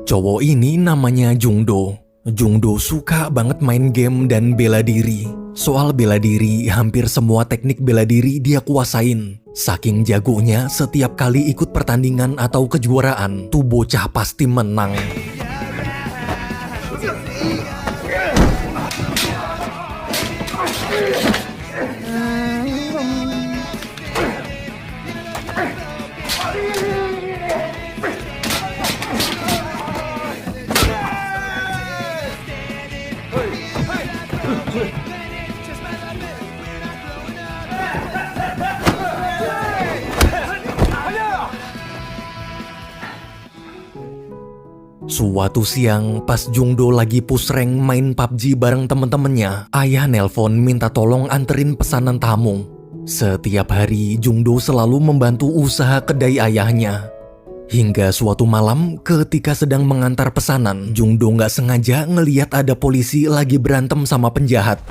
Cowok ini namanya Jungdo. Jungdo suka banget main game dan bela diri. Soal bela diri, hampir semua teknik bela diri dia kuasain. Saking jagonya, setiap kali ikut pertandingan atau kejuaraan, tuh bocah pasti menang. Suatu siang, pas Jungdo lagi push rank main PUBG bareng temen-temennya, ayah nelpon minta tolong anterin pesanan tamu. Setiap hari, Jungdo selalu membantu usaha kedai ayahnya. Hingga suatu malam, ketika sedang mengantar pesanan, Jungdo nggak sengaja ngeliat ada polisi lagi berantem sama penjahat.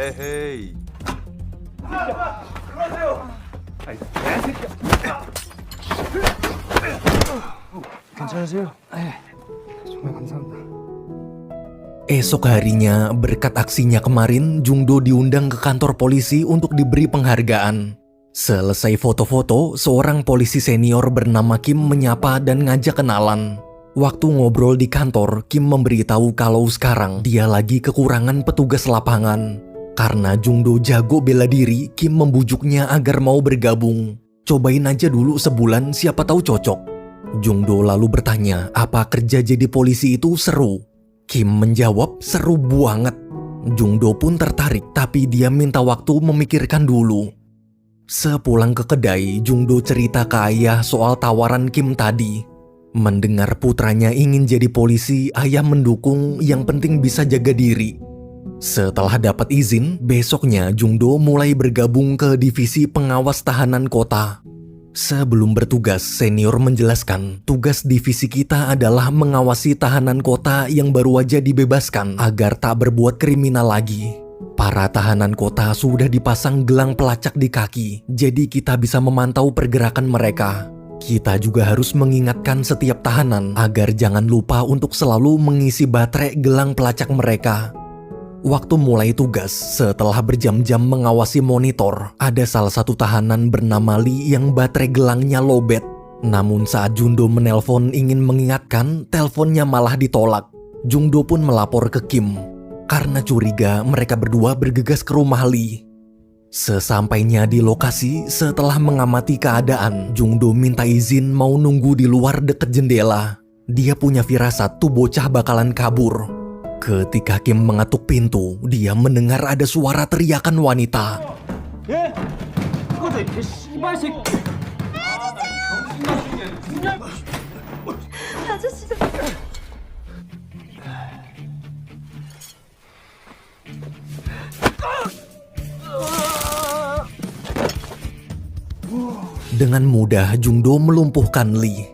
에헤이. 괜찮으세요? 정말 감사합니다. Esok harinya, berkat aksinya kemarin, Jungdo diundang ke kantor polisi untuk diberi penghargaan. Selesai foto-foto, seorang polisi senior bernama Kim menyapa dan ngajak kenalan. Waktu ngobrol di kantor, Kim memberitahu kalau sekarang dia lagi kekurangan petugas lapangan. Karena Jungdo jago bela diri, Kim membujuknya agar mau bergabung. Cobain aja dulu sebulan, siapa tahu cocok. Jungdo lalu bertanya, apa kerja jadi polisi itu seru? Kim menjawab, seru banget. Jungdo pun tertarik, tapi dia minta waktu memikirkan dulu. Sepulang ke kedai, Jungdo cerita ke ayah soal tawaran Kim tadi. Mendengar putranya ingin jadi polisi, ayah mendukung, yang penting bisa jaga diri. Setelah dapat izin, besoknya Jungdo mulai bergabung ke divisi pengawas tahanan kota. Sebelum bertugas, senior menjelaskan tugas divisi kita adalah mengawasi tahanan kota yang baru aja dibebaskan agar tak berbuat kriminal lagi. Para tahanan kota sudah dipasang gelang pelacak di kaki, jadi kita bisa memantau pergerakan mereka. Kita juga harus mengingatkan setiap tahanan agar jangan lupa untuk selalu mengisi baterai gelang pelacak mereka. Waktu mulai tugas, setelah berjam-jam mengawasi monitor, ada salah satu tahanan bernama Lee yang baterai gelangnya lowbat. Namun saat Jungdo menelpon ingin mengingatkan, teleponnya malah ditolak. Jungdo pun melapor ke Kim. Karena curiga, mereka berdua bergegas ke rumah Lee. Sesampainya di lokasi, setelah mengamati keadaan, Jungdo minta izin mau nunggu di luar deket jendela. Dia punya firasat tuh bocah bakalan kabur. Ketika Kim mengetuk pintu, dia mendengar ada suara teriakan wanita. Dengan mudah Jungdo melumpuhkan Lee.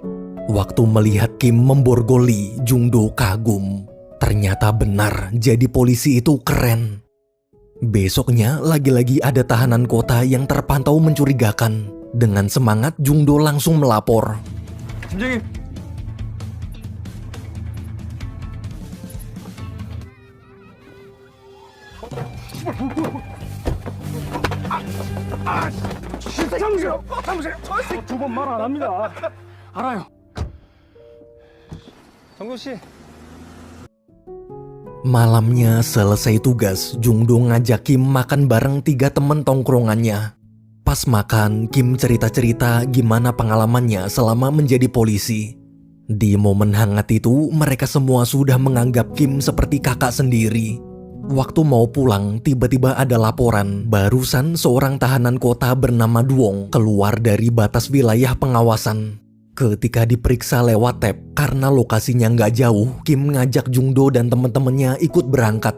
Waktu melihat Kim memborgol Lee, Jungdo kagum. Ternyata benar, jadi polisi itu keren. Besoknya lagi-lagi ada tahanan kota yang terpantau mencurigakan. Dengan semangat Jungdo langsung melapor. 팀장님. 참으세요. 두 번 말 안 합니다. 알아요. 정도 씨. Malamnya selesai tugas, Jungdo ngajak Kim makan bareng 3 temen tongkrongannya. Pas makan, Kim cerita-cerita gimana pengalamannya selama menjadi polisi. Di momen hangat itu, mereka semua sudah menganggap Kim seperti kakak sendiri. Waktu mau pulang, tiba-tiba ada laporan barusan seorang tahanan kota bernama Duong keluar dari batas wilayah pengawasan. Ketika diperiksa lewat tab, karena lokasinya nggak jauh, Kim ngajak Jungdo dan teman-temannya ikut berangkat.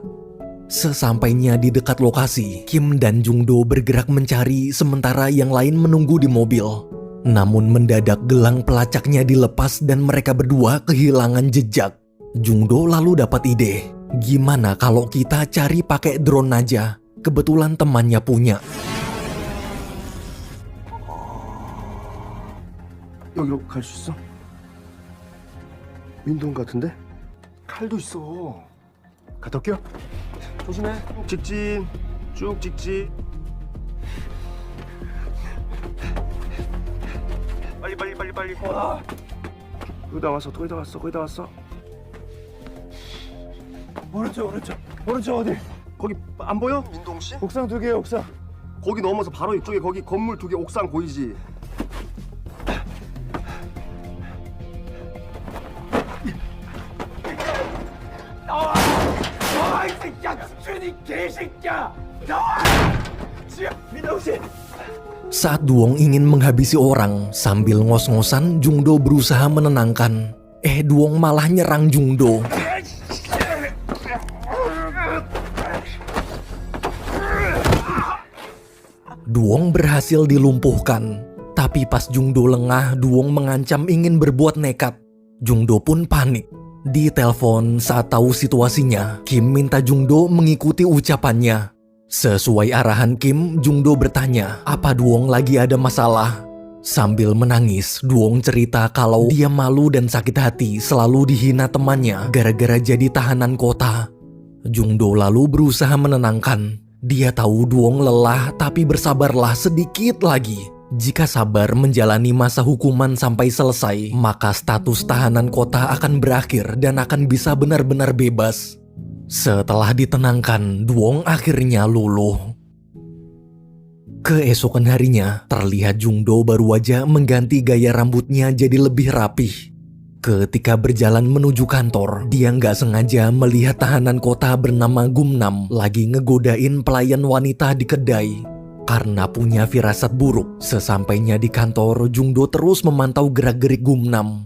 Sesampainya di dekat lokasi, Kim dan Jungdo bergerak mencari sementara yang lain menunggu di mobil. Namun mendadak gelang pelacaknya dilepas dan mereka berdua kehilangan jejak. Jungdo lalu dapat ide, gimana kalau kita cari pakai drone aja? Kebetulan temannya punya. 여기로 갈 수 있어? 민동 같은데? 칼도 있어. 갔다 올게요. 조심해. 직진. 쭉 직진. 빨리. 거의 다 왔어. 거의 다 왔어. 오른쪽 어디? 거기 안 보여? 민동 씨? 옥상 2개 옥상. 거기 넘어서 바로 이쪽에 거기 건물 2개 옥상 보이지? Saat Duong ingin menghabisi orang, sambil ngos-ngosan Jungdo berusaha menenangkan. Duong malah nyerang Jungdo. Duong berhasil dilumpuhkan. Tapi pas Jungdo lengah, Duong mengancam ingin berbuat nekat. Jungdo pun panik. Di telepon saat tahu situasinya, Kim minta Jungdo mengikuti ucapannya. Sesuai arahan Kim, Jungdo bertanya, apa Duong lagi ada masalah? Sambil menangis, Duong cerita kalau dia malu dan sakit hati selalu dihina temannya gara-gara jadi tahanan kota. Jungdo lalu berusaha menenangkan. Dia tahu Duong lelah, tapi bersabarlah sedikit lagi. Jika sabar menjalani masa hukuman sampai selesai, maka status tahanan kota akan berakhir dan akan bisa benar-benar bebas. Setelah ditenangkan, Duong akhirnya luluh. Keesokan harinya, terlihat Jungdo baru aja mengganti gaya rambutnya jadi lebih rapih. Ketika berjalan menuju kantor, dia nggak sengaja melihat tahanan kota bernama Gumnam lagi ngegodain pelayan wanita di kedai. Karena punya firasat buruk, sesampainya di kantor, Jungdo terus memantau gerak-gerik Gumnam.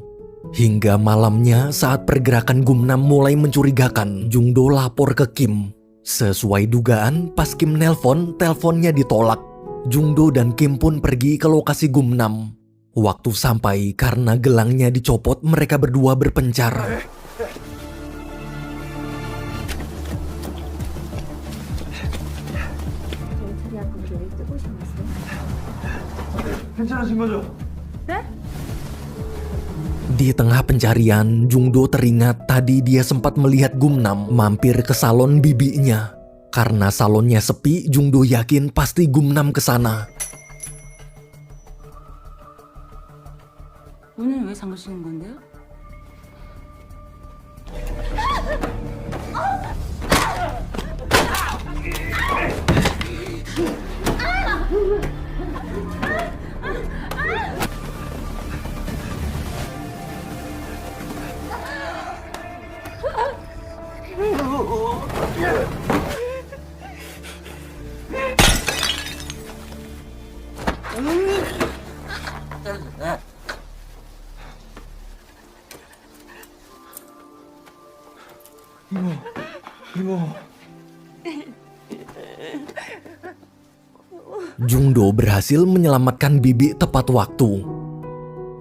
Hingga malamnya saat pergerakan Gumnam mulai mencurigakan, Jungdo lapor ke Kim. Sesuai dugaan, pas Kim nelpon, teleponnya ditolak. Jungdo dan Kim pun pergi ke lokasi Gumnam. Waktu sampai, karena gelangnya dicopot, mereka berdua berpencar. 괜찮으신 거죠? Di tengah pencarian, Jungdo teringat tadi dia sempat melihat Gumnam mampir ke salon bibinya. Karena salonnya sepi, Jungdo yakin pasti Gumnam ke sana. 오늘 왜 잠그시는 건데요? Jungdo berhasil menyelamatkan bibi tepat waktu.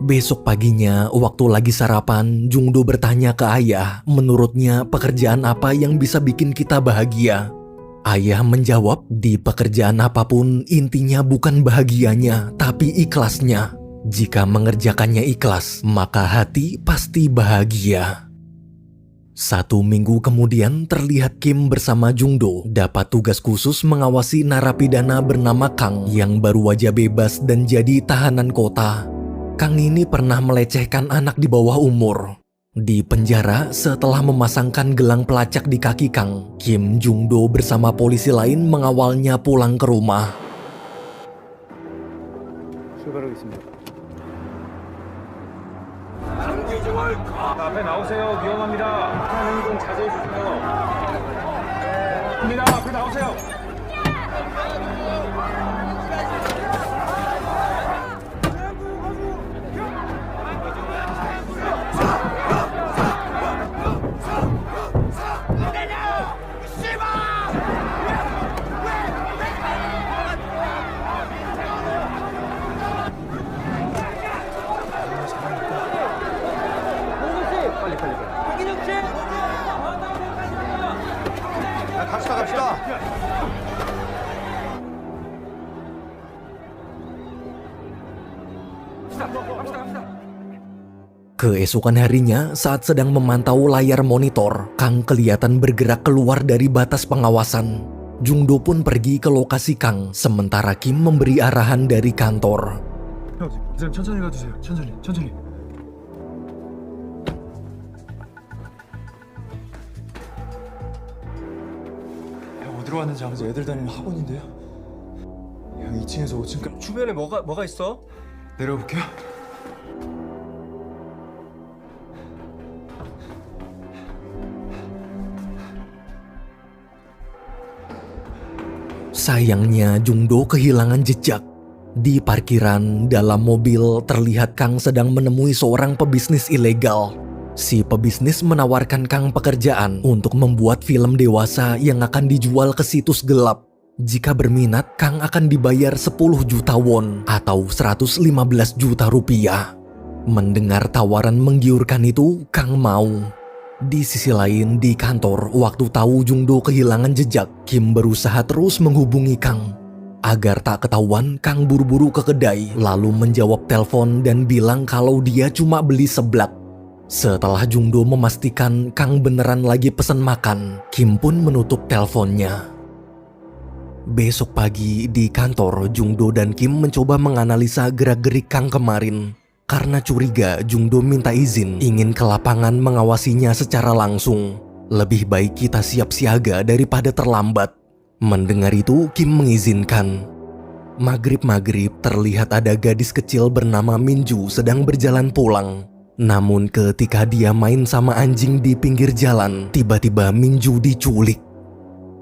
Besok paginya, waktu lagi sarapan, Jungdo bertanya ke ayah, menurutnya pekerjaan apa yang bisa bikin kita bahagia. Ayah menjawab, di pekerjaan apapun intinya bukan bahagianya, tapi ikhlasnya. Jika mengerjakannya ikhlas, maka hati pasti bahagia. 1 minggu kemudian terlihat Kim bersama Jungdo dapat tugas khusus mengawasi narapidana bernama Kang yang baru aja bebas dan jadi tahanan kota. Kang ini pernah melecehkan anak di bawah umur. Di penjara setelah memasangkan gelang pelacak di kaki Kang, Kim Jungdo bersama polisi lain mengawalnya pulang ke rumah. 출발하겠습니다. 앞에 나오세요. 위험합니다. 북한 행동 자제해 주세요. 입니다. 앞에 나오세요. 빨리. Keesokan harinya, saat sedang memantau layar monitor, Kang kelihatan bergerak keluar dari batas pengawasan. Jungdo pun pergi ke lokasi Kang, sementara Kim memberi arahan dari kantor. 형, 이사님 천천히 가주세요. 천천히. 형, 어디로 왔는지 아면서 애들 다니는 학원인데요. 형 2층에서 5층까지 주변에 뭐가 있어? 내려볼게요. Sayangnya Jungdo kehilangan jejak. Di parkiran dalam mobil terlihat Kang sedang menemui seorang pebisnis ilegal. Si pebisnis menawarkan Kang pekerjaan untuk membuat film dewasa yang akan dijual ke situs gelap. Jika berminat, Kang akan dibayar 10 juta won atau 115 juta rupiah. Mendengar tawaran menggiurkan itu, Kang mau. Di sisi lain, di kantor, waktu tahu Jungdo kehilangan jejak, Kim berusaha terus menghubungi Kang. Agar tak ketahuan, Kang buru-buru ke kedai, lalu menjawab telepon dan bilang kalau dia cuma beli seblak. Setelah Jungdo memastikan Kang beneran lagi pesen makan, Kim pun menutup teleponnya. Besok pagi di kantor, Jungdo dan Kim mencoba menganalisa gerak-gerik Kang kemarin. Karena curiga, Jungdo minta izin ingin ke lapangan mengawasinya secara langsung. Lebih baik kita siap siaga daripada terlambat. Mendengar itu, Kim mengizinkan. Maghrib-maghrib terlihat ada gadis kecil bernama Minju sedang berjalan pulang. Namun ketika dia main sama anjing di pinggir jalan, tiba-tiba Minju diculik.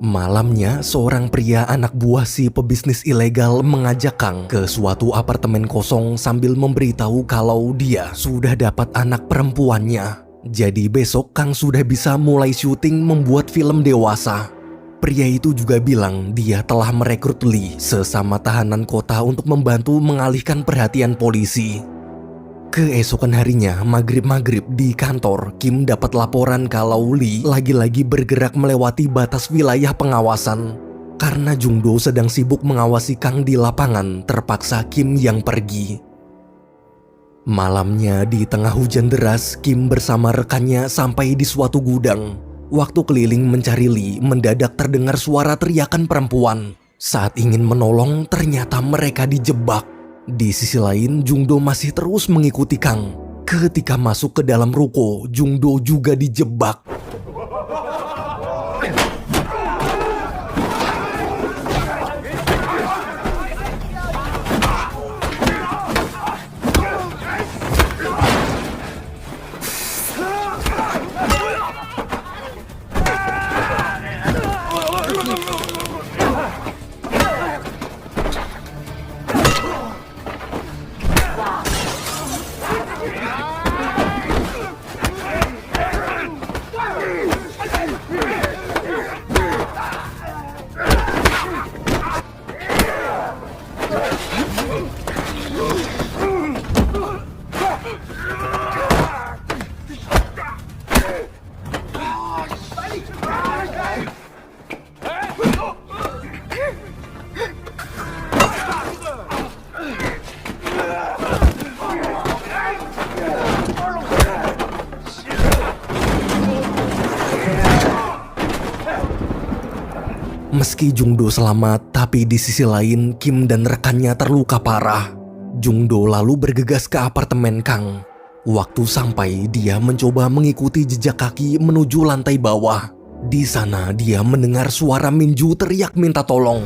Malamnya, seorang pria anak buah si pebisnis ilegal mengajak Kang ke suatu apartemen kosong sambil memberitahu kalau dia sudah dapat anak perempuannya. Jadi besok Kang sudah bisa mulai syuting membuat film dewasa. Pria itu juga bilang dia telah merekrut Lee, sesama tahanan kota, untuk membantu mengalihkan perhatian polisi. Keesokan harinya, maghrib-maghrib di kantor, Kim dapat laporan kalau Lee lagi-lagi bergerak melewati batas wilayah pengawasan. Karena Jungdo sedang sibuk mengawasi Kang di lapangan, terpaksa Kim yang pergi. Malamnya di tengah hujan deras, Kim bersama rekannya sampai di suatu gudang. Waktu keliling mencari Lee, mendadak terdengar suara teriakan perempuan. Saat ingin menolong, ternyata mereka dijebak. Di sisi lain, Jungdo masih terus mengikuti Kang. Ketika masuk ke dalam ruko, Jungdo juga dijebak. Meski Jungdo selamat, tapi di sisi lain Kim dan rekannya terluka parah. Jungdo lalu bergegas ke apartemen Kang. Waktu sampai, dia mencoba mengikuti jejak kaki menuju lantai bawah. Di sana dia mendengar suara Minju teriak minta tolong.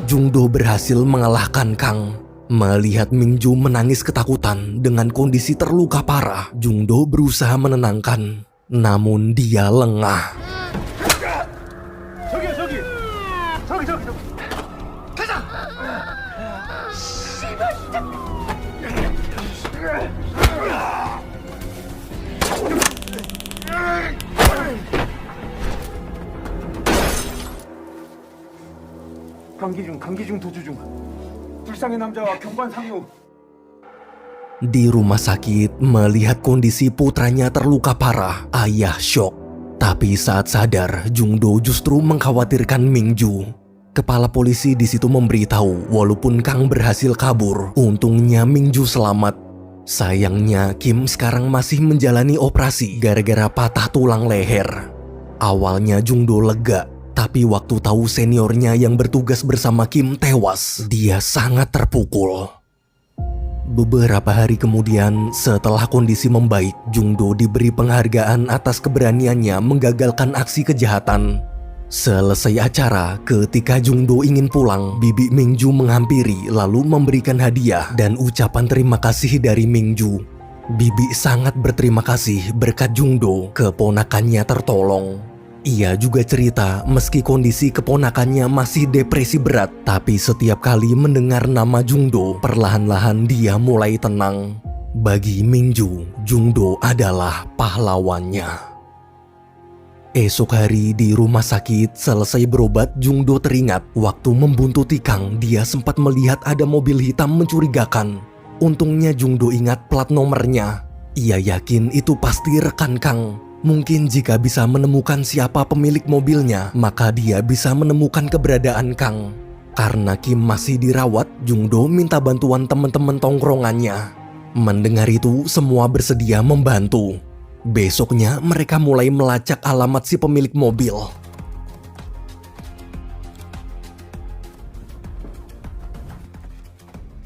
Jungdo berhasil mengalahkan Kang. Melihat Mingju menangis ketakutan dengan kondisi terluka parah, Jungdo berusaha menenangkan. Namun dia lengah. 감기 중 도주 중. 불쌍한 남자와 경관 상류. Di rumah sakit, melihat kondisi putranya terluka parah, ayah syok. Tapi saat sadar, Jungdo justru mengkhawatirkan Mingju. Kepala polisi di situ memberitahu walaupun Kang berhasil kabur, untungnya Mingju selamat. Sayangnya Kim sekarang masih menjalani operasi gara-gara patah tulang leher. Awalnya Jungdo lega, tapi waktu tahu seniornya yang bertugas bersama Kim tewas, dia sangat terpukul. Beberapa hari kemudian, setelah kondisi membaik, Jungdo diberi penghargaan atas keberaniannya menggagalkan aksi kejahatan. Selesai acara, ketika Jungdo ingin pulang, bibi Mingju menghampiri lalu memberikan hadiah dan ucapan terima kasih dari Mingju. Bibi sangat berterima kasih berkat Jungdo, keponakannya tertolong. Ia juga cerita meski kondisi keponakannya masih depresi berat, tapi setiap kali mendengar nama Jungdo, perlahan-lahan dia mulai tenang. Bagi Mingju, Jungdo adalah pahlawannya. Esok hari di rumah sakit, selesai berobat, Jungdo teringat waktu membuntuti Kang, dia sempat melihat ada mobil hitam mencurigakan. Untungnya Jungdo ingat plat nomornya. Ia yakin itu pasti rekan Kang. Mungkin jika bisa menemukan siapa pemilik mobilnya, maka dia bisa menemukan keberadaan Kang. Karena Kim masih dirawat, Jungdo minta bantuan teman-teman tongkrongannya. Mendengar itu, semua bersedia membantu. Besoknya, mereka mulai melacak alamat si pemilik mobil.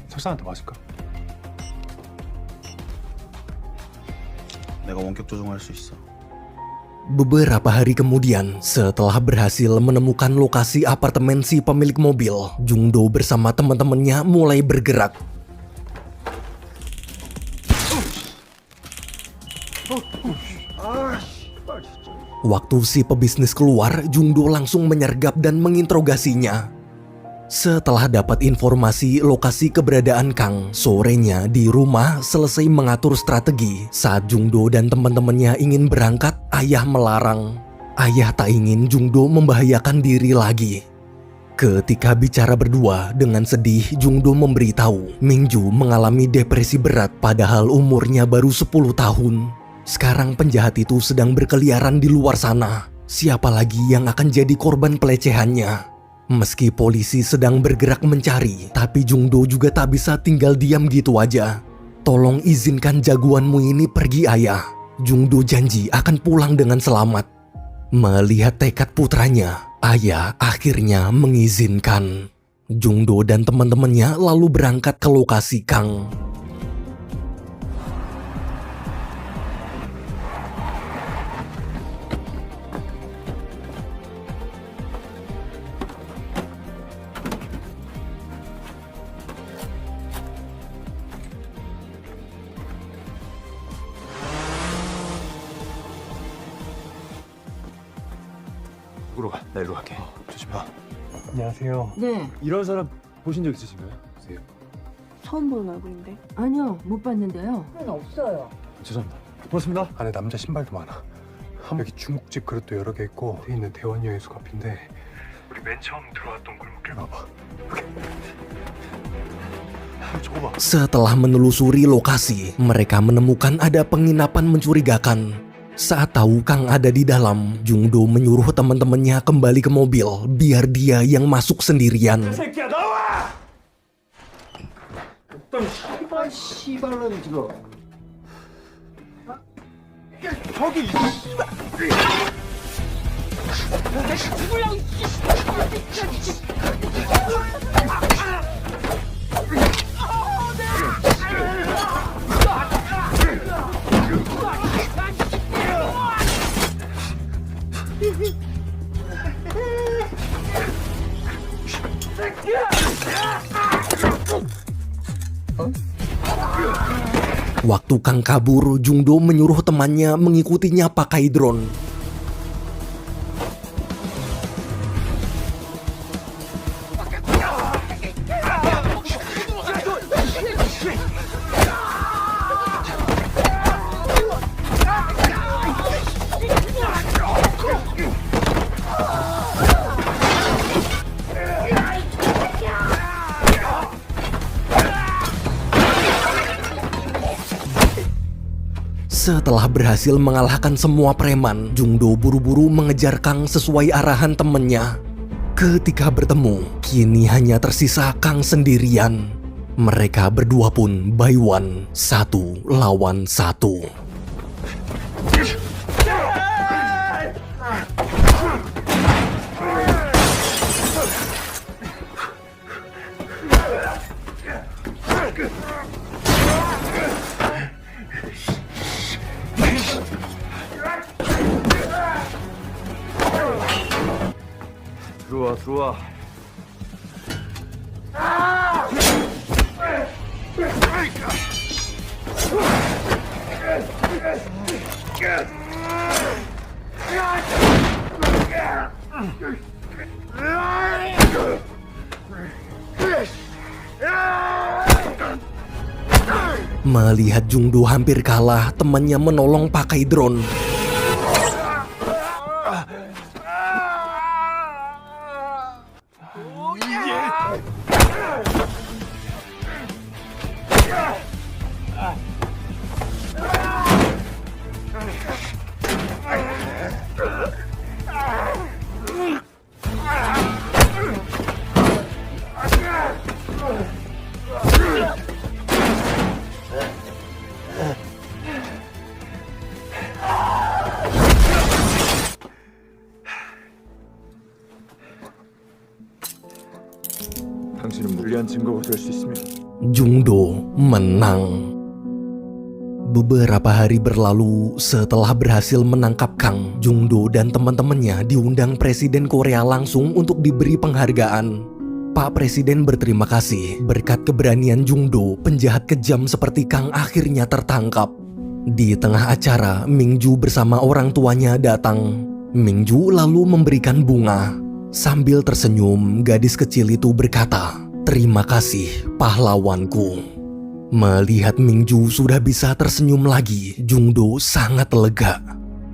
설사한테 맞을까? 내가 원격 조종할 수 있어. Beberapa hari kemudian, setelah berhasil menemukan lokasi apartemen si pemilik mobil, Jungdo bersama teman-temannya mulai bergerak. Waktu si pebisnis keluar, Jungdo langsung menyergap dan menginterogasinya. Setelah dapat informasi lokasi keberadaan Kang, sorenya di rumah selesai mengatur strategi. Saat Jungdo dan teman-temannya ingin berangkat, ayah melarang. Ayah tak ingin Jungdo membahayakan diri lagi. Ketika bicara berdua, dengan sedih Jungdo memberitahu Mingju mengalami depresi berat padahal umurnya baru 10 tahun. Sekarang penjahat itu sedang berkeliaran di luar sana. Siapa lagi yang akan jadi korban pelecehannya? Meski polisi sedang bergerak mencari, tapi Jungdo juga tak bisa tinggal diam gitu aja. Tolong izinkan jagoanmu ini pergi, ayah. Jungdo janji akan pulang dengan selamat. Melihat tekad putranya, ayah akhirnya mengizinkan. Jungdo dan teman-temannya lalu berangkat ke lokasi Kang. 이리로 가. 나 이리로 갈게. 조심해. 안녕하세요. 네, 이런 사람 보신 적 있으신가요? 네. 처음 보는 얼굴인데. 아니요, 못 봤는데요. 없어요. 죄송합니다. 고맙습니다. 안에 남자 신발도 많아. 여기 중국집 그릇도 여러 개 있고 뒤에 있는 대원여의 수갑인데 우리 맨 처음 들어왔던 골목길 봐봐. 저거 봐. Setelah menelusuri lokasi, mereka menemukan ada penginapan mencurigakan. Saat tahu Kang ada di dalam, Jungdo menyuruh teman-temannya kembali ke mobil biar dia yang masuk sendirian. 새끼야 나와! 어떤 씨발년이 지금. 저기 새끼야! Waktu Kang kabur, Jungdo menyuruh temannya mengikutinya pakai drone. Setelah berhasil mengalahkan semua preman, Jungdo buru-buru mengejar Kang sesuai arahan temennya. Ketika bertemu, kini hanya tersisa Kang sendirian. Mereka berdua pun by one, 1 lawan 1. 들어와. Melihat Jungdo hampir kalah, temannya menolong pakai drone. 당신은 무리한 증거가 될 수 있으면 Jungdo menang. Beberapa hari berlalu setelah berhasil menangkap Kang, Jungdo dan teman-temannya diundang Presiden Korea langsung untuk diberi penghargaan. Pak Presiden berterima kasih berkat keberanian Jungdo, penjahat kejam seperti Kang akhirnya tertangkap. Di tengah acara, Mingju bersama orang tuanya datang. Mingju lalu memberikan bunga. Sambil tersenyum, gadis kecil itu berkata, "Terima kasih, pahlawanku." Melihat Mingju sudah bisa tersenyum lagi, Jungdo sangat lega.